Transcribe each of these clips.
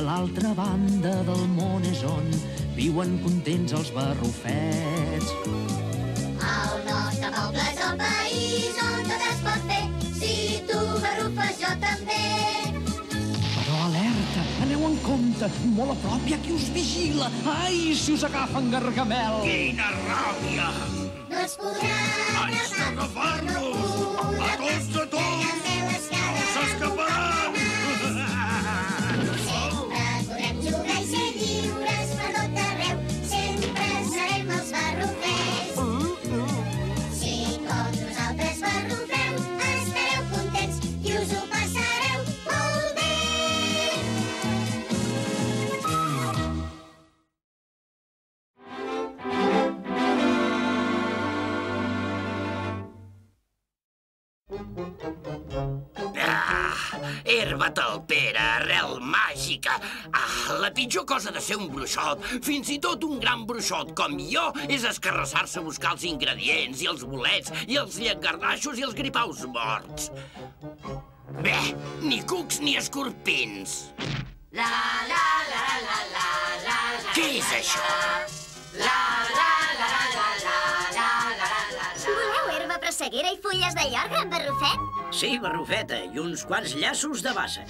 a l'altra banda del món és on viuen contents els barrufets. El nostre poble és el país on tot es pot fer. Si tu barrufes, jo també. Però alerta, aneu en compte, molt a prop hi ha qui us vigila. Ai, si us agafen Gargamel! Quina ràbia! No ens podran Haig d'agafar-los! A tots, a tots! No s'escaparan! Sempre podrem jugar i ser lliures per tot arreu. Sempre serem els barrufets. Si com nosaltres barrufeu, estareu contents i us ho passareu molt bé. Herba talpera, arrel màgica. La pitjor cosa de ser un bruixot, fins i tot un gran bruixot com jo, és escarrassar-se a buscar els ingredients i els bolets i els llangardaixos i els gripaus morts. Bé, ni cucs ni escorpins. La la la la la la la. Què és això? La la la la la la la la la. Voleu herba presseguera i fulles de llor, gran barrufet? Sí, barrufeta, i uns quants llaços de bassa.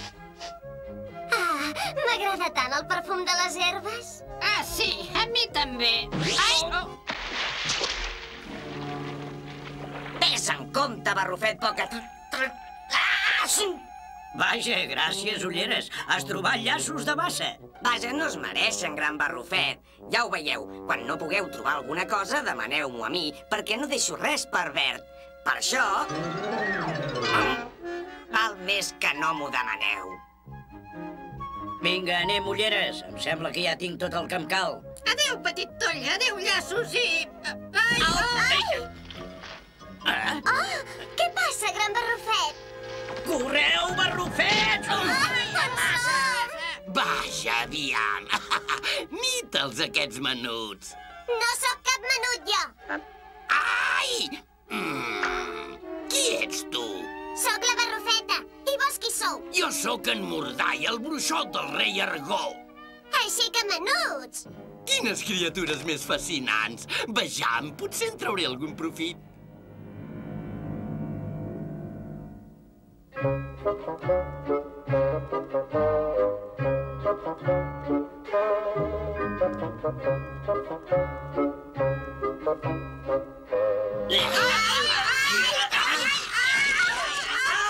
Ah, m'agrada tant el perfum de les herbes. Ah, sí, a mi també. Ai! Ves en compte, barrufet, poca... Vaja, gràcies, ulleres. Has trobat llaços de bassa. Vaja, no es mereixen, gran barrufet. Ja ho veieu, quan no pugueu trobar alguna cosa, demaneu-m'ho a mi, perquè no deixo res per verd. Per això... val més que no m'ho demaneu. Vinga, anem, ulleres. Em sembla que ja tinc tot el que em cal. Adéu, petit toll, adéu, llaços i... Ai! Oh, què passa, gran barrufet? Correu, barrufets! Vaja, aviam. Mita'ls, aquests menuts. No sóc cap menut, jo. Ai! Qui ets tu? Sóc la barrufeta. I vos qui sou? Jo sóc en Mordai, el bruixot del rei Argó. Així que menuts. Quines criatures més fascinants. Vejam, potser en trauré algun profit.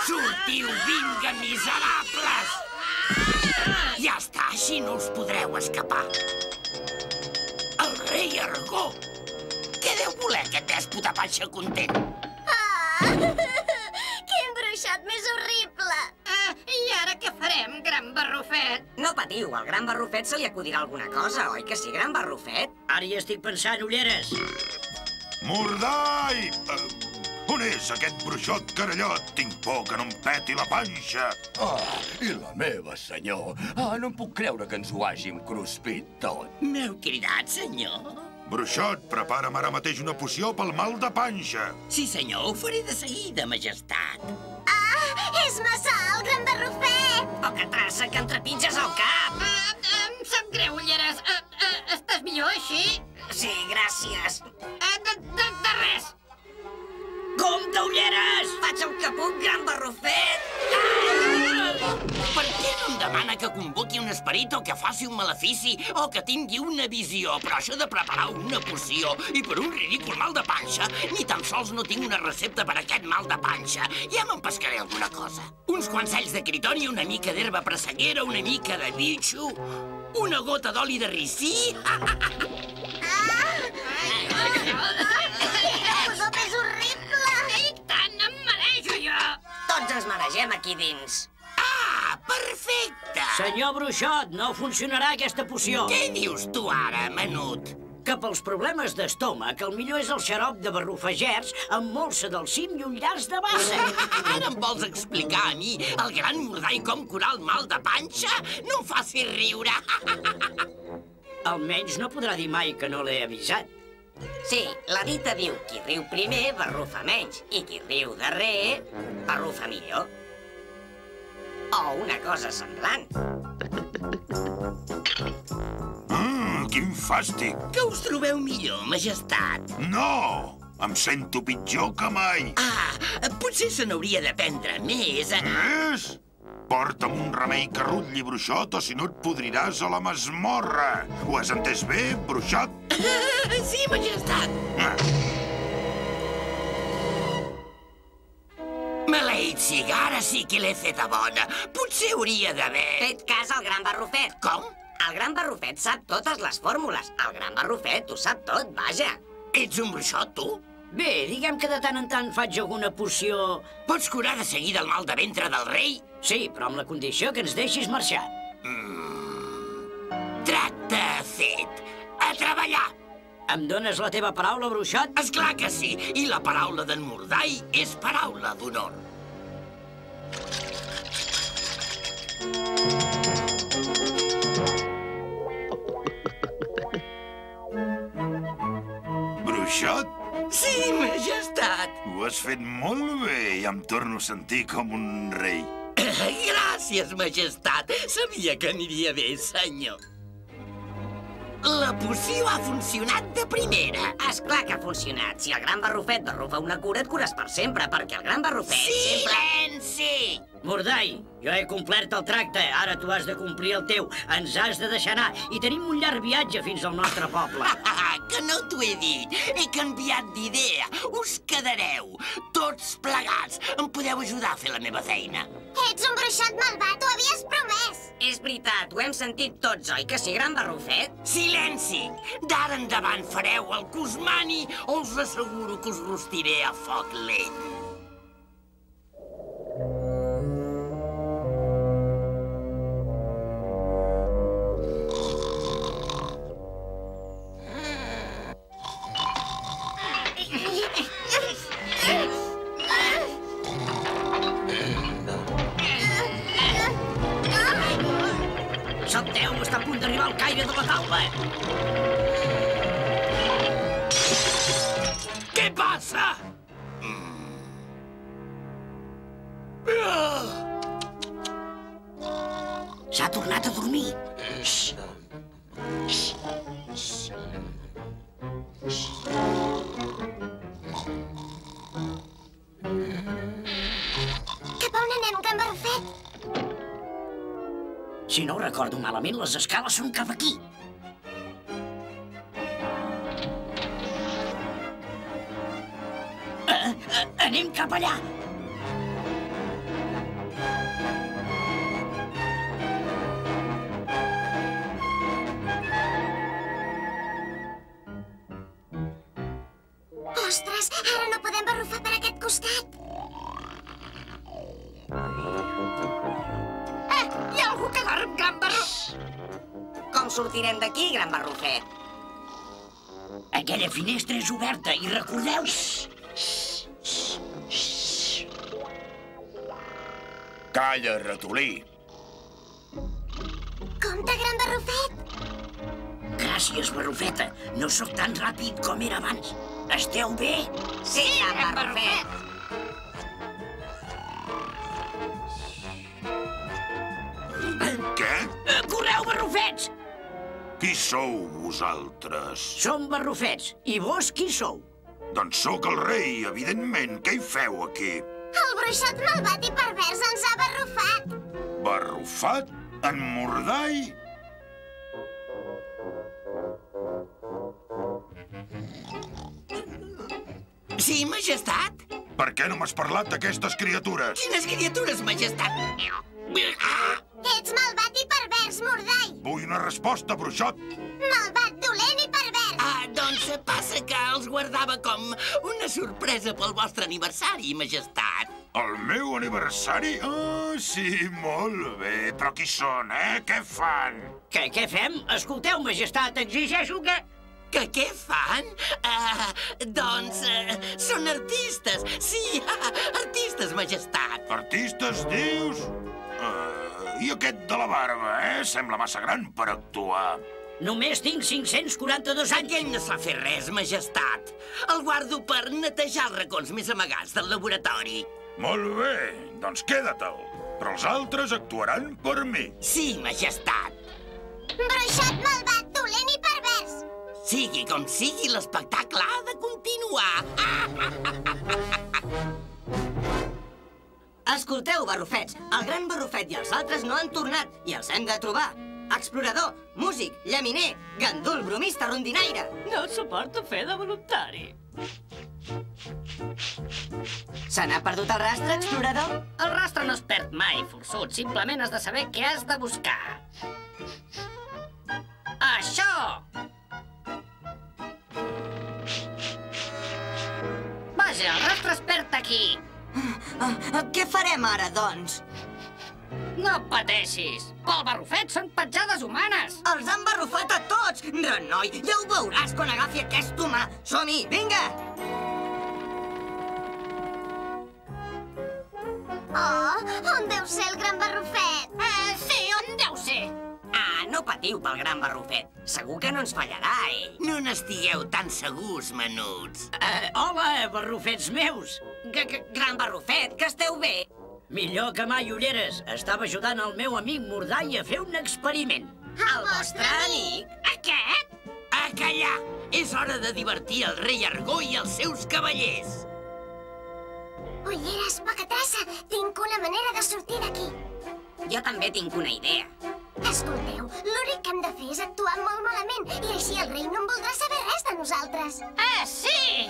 Sortiu, vinga, miserables! Ja està, així no us podreu escapar. El rei Argó! Què deu voler aquest dèspota panxa content? Quin bruixot més horrible. I ara què farem, gran barrufet? No patiu, al gran barrufet se li acudirà alguna cosa, oi que sí, gran barrufet? Ara hi estic pensant, ulleres. Mordai! On és aquest bruixot carallot? Tinc por que no em peti la panxa. I la meva, senyor. No em puc creure que ens ho hàgim cruspit tot. M'heu cridat, senyor? Bruixot, prepara'm ara mateix una poció pel mal de panxa. Sí, senyor, ho faré de seguida, majestat. És massa alt, gran barrufet. Poca traça, que em trepitges al cap. Em sap greu, ulleres. Estàs millor així? Sí, gràcies. De res. Compte, ulleres! Faig el que puc, gran barrufet. Per què no em demana que convoqui un esperit o que faci un malefici o que tingui una visió? Però això de preparar una poció i per un ridícul mal de panxa, ni tan sols no tinc una recepta per aquest mal de panxa. Ja me'n pescaré alguna cosa. Uns quants alls de critori, una mica d'herba presseguera, una mica de bitxo, una gota d'oli de ricí. L'olor és horrible. I tant, em marejo jo. Tots ens maregem aquí dins. Perfecte! Senyor bruixot, no funcionarà aquesta poció. Què dius tu ara, menut? Que pels problemes d'estómac el millor és el xarop de barrufegers amb molsa del cim i un llaç de bassa. Ara em vols explicar a mi, el gran Mordai, com curar el mal de panxa? No em facis riure. Almenys no podrà dir mai que no l'he avisat. Sí, la dita diu, qui riu primer barrufa menys i qui riu darrer barrufa millor. O una cosa semblant. Quin fàstic. Que us trobeu millor, majestat. No! Em sento pitjor que mai. Potser se n'hauria de prendre més. Més? Porta'm un remei que rutlli, bruixot, o si no et podriràs a la masmorra. Ho has entès bé, bruixot? Sí, majestat. Maleïtzi, ara sí que l'he feta bona. Potser hauria d'haver... Fet cas al gran Barrufet. Com? El gran Barrufet sap totes les fórmules. El gran Barrufet ho sap tot, vaja. Ets un bruixot, tu? Bé, diguem que de tant en tant faig alguna poció... Pots curar de seguida el mal de ventre del rei? Sí, però amb la condició que ens deixis marxar. Tracte fet. A treballar! Em dones la teva paraula, bruixot? Esclar que sí, i la paraula d'en Mordai és paraula d'honor. Bruixot? Sí, majestat. Ho has fet molt bé i em torno a sentir com un rei. Gràcies, majestat. Sabia que aniria bé, senyor. La poció ha funcionat de primera. Esclar que ha funcionat. Si el gran Barrufet barrufa una cura, et cures per sempre, perquè el gran Barrufet sempre... Silenci! Mordai, jo he complert el tracte, ara tu has de complir el teu. Ens has de deixar anar i tenim un llarg viatge fins al nostre poble. Que no t'ho he dit. He canviat d'idea. Us quedareu, tots plegats. Em podeu ajudar a fer la meva feina. Ets un bruixot malvat, ho havies promès. És veritat, ho hem sentit tots, oi que sí, gran Barrufet? Silenci! D'ara endavant fareu el que us mani o us asseguro que us rostiré a foc lent. Salteu, està a punt d'arribar al caire de la taula. Què passa? S'ha tornat a dormir. Cap a on anem, gran Barrufet? Si no ho recordo malament, les escales són cap aquí. Anem cap allà. Ostres, ara no podem barrufar per aquest costat. Hi ha algú que dorm, gran Barrufet? Com sortirem d'aquí, gran Barrufet? Aquella finestra és oberta i recordeu... Calla, ratolí. Compte, gran Barrufet. Gràcies, Barrufeta. No sóc tan ràpid com era abans. Esteu bé? Sí, gran Barrufet. Què? Correu, Barrufets! Qui sou vosaltres? Som Barrufets. I vos qui sou? Doncs sóc el rei, evidentment. Què hi feu aquí? El bruixot malvat i pervers ens ha barrufat. Barrufat? En Mordai? Sí, majestat? Per què no m'has parlat d'aquestes criatures? Quines criatures, majestat? Ets malvat i pervers, Mordai. Vull una resposta, bruixot. Malvat, dolent i pervers. Doncs passa que els guardava com una sorpresa pel vostre aniversari, majestat. El meu aniversari? Sí, molt bé. Però qui són, Què fan? Què fem? Escolteu, majestat, exigeixo que... Que què fan? Són artistes. Sí, artistes, majestat. Artistes, dius? I aquest de la barba, Sembla massa gran per actuar. Només tinc 542 anys. Aquell no sap fer res, majestat. El guardo per netejar els racons més amagats del laboratori. Molt bé, doncs queda-te'l. però els altres actuaran per mi. Sí, majestat. Bruixot malvat, dolent i pervers. Sigui com sigui, l'espectacle ha de continuar. Escolteu, barrufets, el gran barrufet i els altres no han tornat i els hem de trobar. Explorador, músic, llaminer, gandul, bromista, rondinaire. No suporto fer de voluntari. Se n'ha perdut el rastre, explorador? El rastre no es perd mai, forçut. Simplement has de saber què has de buscar. Això! Vaja, el rastre es perd aquí. Què farem ara, doncs? No pateixis. Pel barrufet són petjades humanes. Els han barrufat a tots! Renoi, ja ho veuràs quan agafi aquest humà. Som-hi, vinga! Oh, on deu ser el gran barrufet? Sí, on deu ser? No patiu pel gran barrufet. Segur que no ens fallarà, ell. No n'estigueu tan segurs, menuts. Hola, barrufets meus. Gran barrufet, que esteu bé? Millor que mai, ulleres. Estava ajudant el meu amic Mordai a fer un experiment. El vostre amic? Aquest? A callar! És hora de divertir el rei Argó i els seus cavallers. Ulleres, poca traça. Tinc una manera de sortir d'aquí. Jo també tinc una idea. Escolteu, l'únic que hem de fer és actuar molt malament i així el rei no en voldrà saber res de nosaltres. Sí!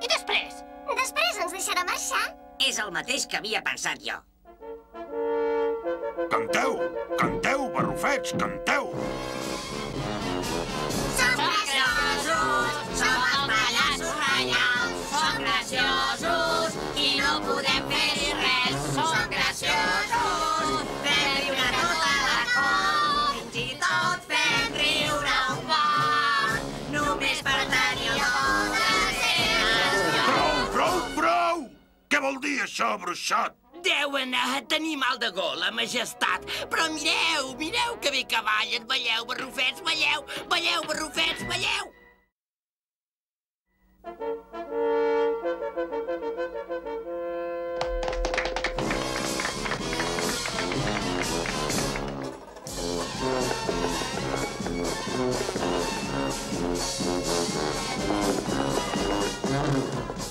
I després? Després ens deixarà marxar. És el mateix que havia pensat jo. Canteu, canteu, barrufets, canteu! Som graciosos, som els pallassos reials, som graciosos i no podem fer-hi res. Som graciosos, fem riure tota la cor, fins i tot fem riure un poc, només per tenir el don de ser graciós. Prou! Què vol dir això, bruixot? Deu anar a tenir mal de gola, majestat. Però mireu que bé que ballen. Balleu, barrufets, balleu! Balleu, barrufets, balleu!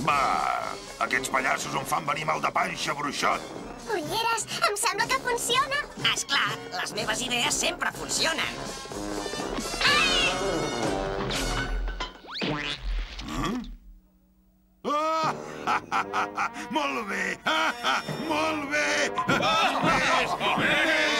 Va, aquests pallassos em fan venir mal de panxa, bruixot. Ulleres, em sembla que funciona. Esclar, les meves idees sempre funcionen. Molt bé! Molt bé! Més!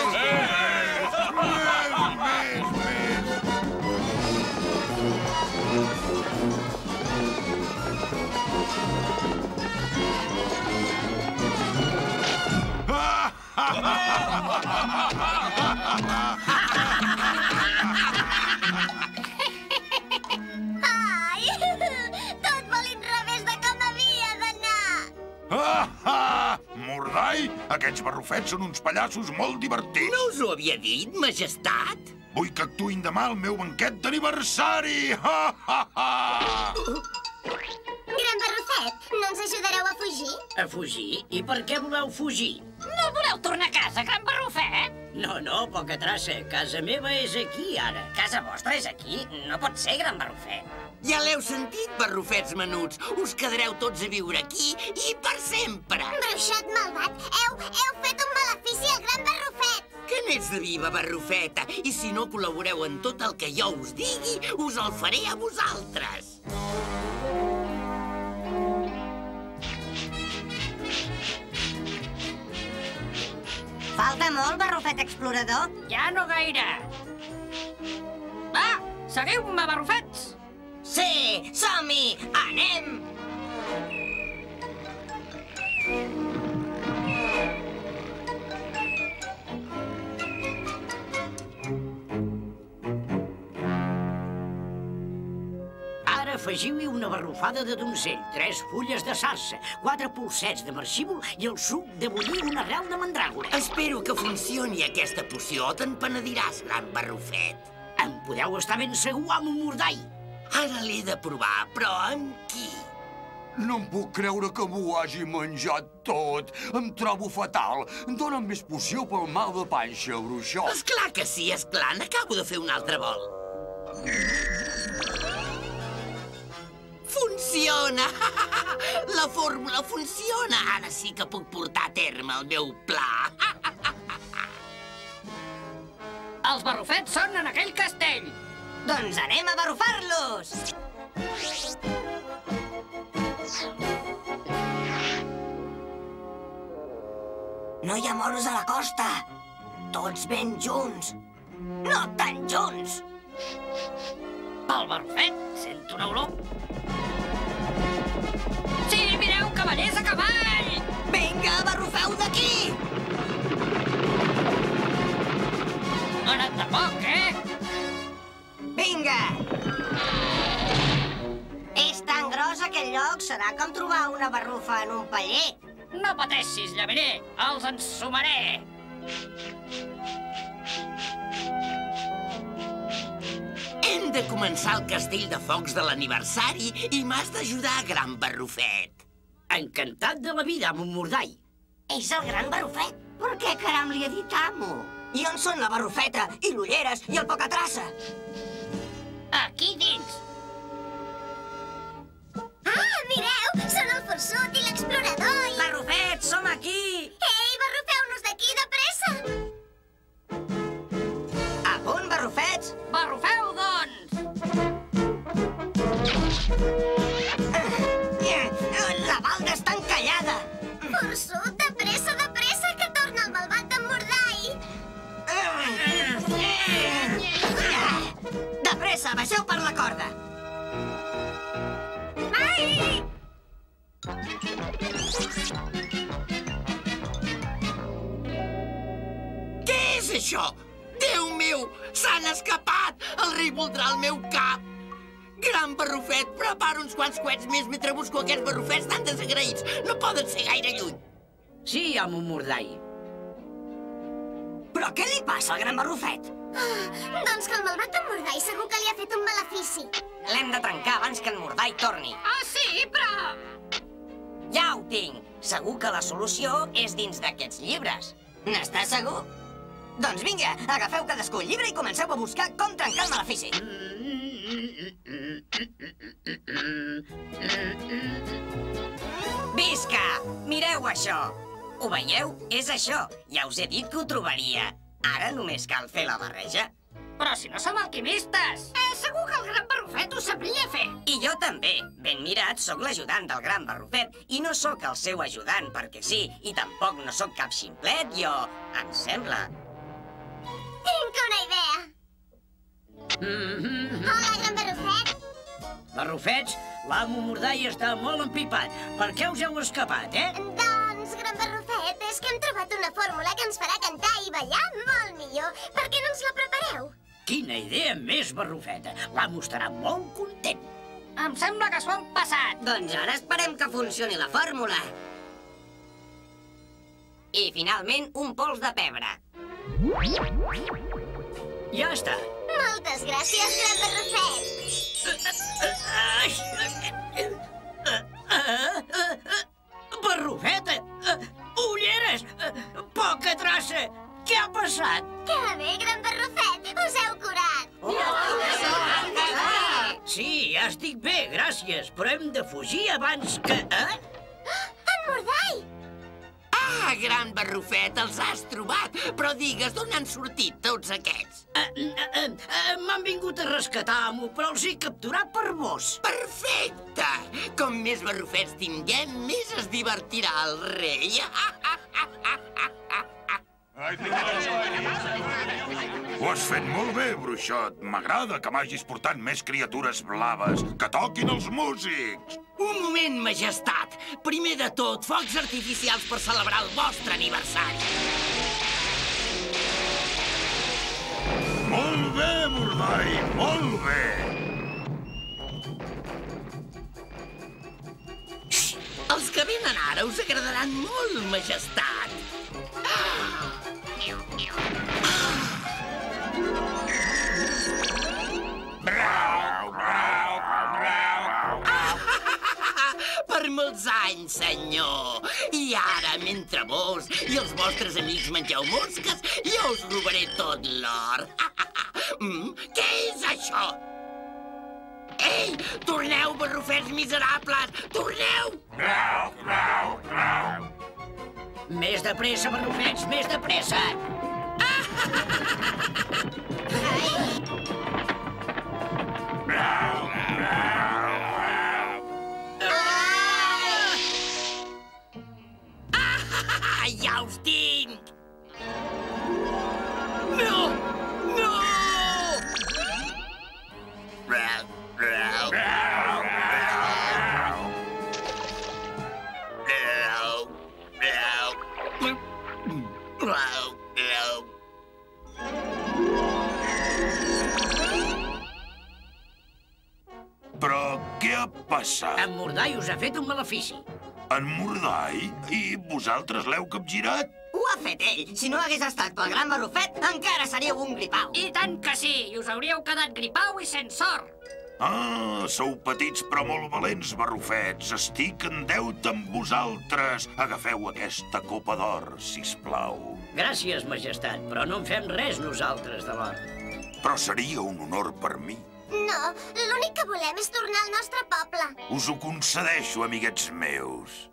Ai, tot va a l'inrevés de com havia d'anar. Mordai, aquests barrufets són uns pallassos molt divertits. No us ho havia dit, majestat? Vull que actuïn demà al meu banquet d'aniversari. Gran barrufet, no ens ajudareu a fugir? A fugir? I per què voleu fugir? No voleu tornar a casa, gran barrufet? No, poca traça. Casa meva és aquí, ara. Casa vostra és aquí? No pot ser, gran barrufet. Ja l'heu sentit, barrufets menuts. Us quedareu tots a viure aquí i per sempre. Bruixot malvat, heu fet un malefici al gran barrufet. Que n'ets de viva, barrufeta. I si no col·laboreu en tot el que jo us digui, us el faré a vosaltres. Falta molt, barrufet explorador? Ja no gaire. Va, seguiu-me, barrufets. Sí, som-hi! Anem! Ara afegiu-hi una barrufada de donzell, 3 fulles de sarsa, 4 polsets de marxívol i el suc de bullir una arrel de mandràgora. Espero que funcioni aquesta poció o te'n penediràs, gran barrufet. En podeu estar ben segur, amo Mordai. Ara l'he de provar, però amb qui? No em puc creure que m'ho hagi menjat tot. Em trobo fatal. Dóna'm més poció pel mal de panxa, bruixot. Esclar que sí, esclar. N'acabo de fer un altre vol. Funciona! La fórmula funciona! Ara sí que puc portar a terme el meu pla. Els barrufets són en aquell castell. Doncs anem a barrufar-los! No hi ha moros a la costa. Tots ben junts. No tan junts. El barrufet sento una olor. Sí, mireu, cavallers a cavall! Vinga, barrufeu d'aquí! Ha anat de poc, eh? Vinga! És tan gros aquest lloc, serà com trobar una barrufa en un paller. No pateixis, llaviner, els ensumaré. Hem de començar el castell de focs de l'aniversari i m'has d'ajudar, gran barrufet. Encantat de la vida, amo Mordai. És el gran barrufet. Per què caram li he dit amo? I on són la barrufeta, i l'ulleres, i el pocatraça? Aquí dins. Ah, mireu! Són el forçut i l'explorador i... Barrufet, som aquí! Ei, barrufeu-nos d'aquí, de pressa! A punt, barrufets! Barrufeu, doncs! La balda està encallada! Forçut, de pressa, que torna el malvat d'en Mordai! De pressa, baixeu per la corda! Ai! Què és això? Déu meu, s'han escapat! El rei voldrà el meu cap! Gran barrufet, prepara uns quants coets més mentre busco aquests barrufets tan desagraïts. No poden ser gaire lluny. Sí, amo Mordai. Però què li passa al gran barrufet? Doncs que el malvat d'en Mordai segur que li ha fet un malefici. L'hem de trencar abans que en Mordai torni. Ah, sí, però... Ja ho tinc! Segur que la solució és dins d'aquests llibres. N'estàs segur? Doncs vinga, agafeu cadascú un llibre i comenceu a buscar com trencar el malefici. Visca! Mireu això! Ho veieu? És això. Ja us he dit que ho trobaria. Ara només cal fer la barreja. Però si no som alquimistes! Segur que el gran barrufet ho sabria fer. I jo també. Ben mirat, sóc l'ajudant del gran barrufet i no sóc el seu ajudant perquè sí, i tampoc no sóc cap ximplet, jo... em sembla. Tinc una idea. Hola, gran barrufet. Barrufets, l'amo Mordai està molt empipat. Per què us heu escapat, eh? Doncs, gran barrufet, és que hem trobat una fórmula que ens farà cantar i ballar molt millor. Per què no ens la prepareu? Quina idea més barrufeta. L'amo estarà molt content. Em sembla que s'ho han passat. Doncs ara esperem que funcioni la fórmula. I finalment un pols de pebre. Ja està. Moltes gràcies, gran barrufet. Barrufeta! Ulleres! Poca traça! Què ha passat? Que bé, gran barrufet, us heu curat. Sí, ja estic bé, gràcies, però hem de fugir abans que... En Mordai! Ah, gran barrufet, els has trobat. Però digues, d'on han sortit tots aquests? M'han vingut a rescatar, amo, però els he capturat per vos. Perfecte! Com més barrufets tinguem, més es divertirà el rei. Ho has fet molt bé, bruixot. M'agrada que m'hagis portat més criatures blaves. Que toquin els músics! Un moment, majestat. Primer de tot, focs artificials per celebrar el vostre aniversari. Molt bé, Mordai, molt bé. Els que venen ara us agradaran molt, majestat. Per any, senyor. I ara, mentre vos i els vostres amics mengeu mosques, jo us robaré tot l'or. Què és això? Ei, torneu, barrufets miserables! Torneu! Més de pressa, barrufets, més de pressa! Ja us tinc! No! No! Però què ha passat? En Mordai us ha fet un malefici. En Mordai? I vosaltres l'heu capgirat? Ho ha fet ell. Si no hagués estat pel gran barrufet, encara seríeu un gripau. I tant que sí, i us hauríeu quedat gripau i sense sort. Ah, sou petits però molt valents, barrufets. Estic en deute amb vosaltres. Agafeu aquesta copa d'or, sisplau. Gràcies, majestat, però no en fem res nosaltres de l'or. Però seria un honor per mi. No, l'únic que volem és tornar al nostre poble. Us ho concedeixo, amiguets meus.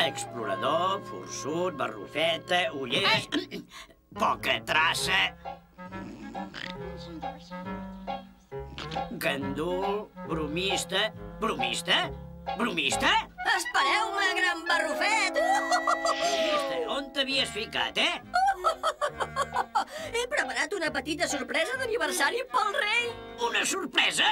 Explorador, forçut, barrufeta, ulleres... Poca traça... Gandul, bromista... Bromista? Bromista? Espereu-me, gran barrufet! Bromista, on t'havies ficat, eh? He preparat una petita sorpresa d'aniversari pel rei. Una sorpresa?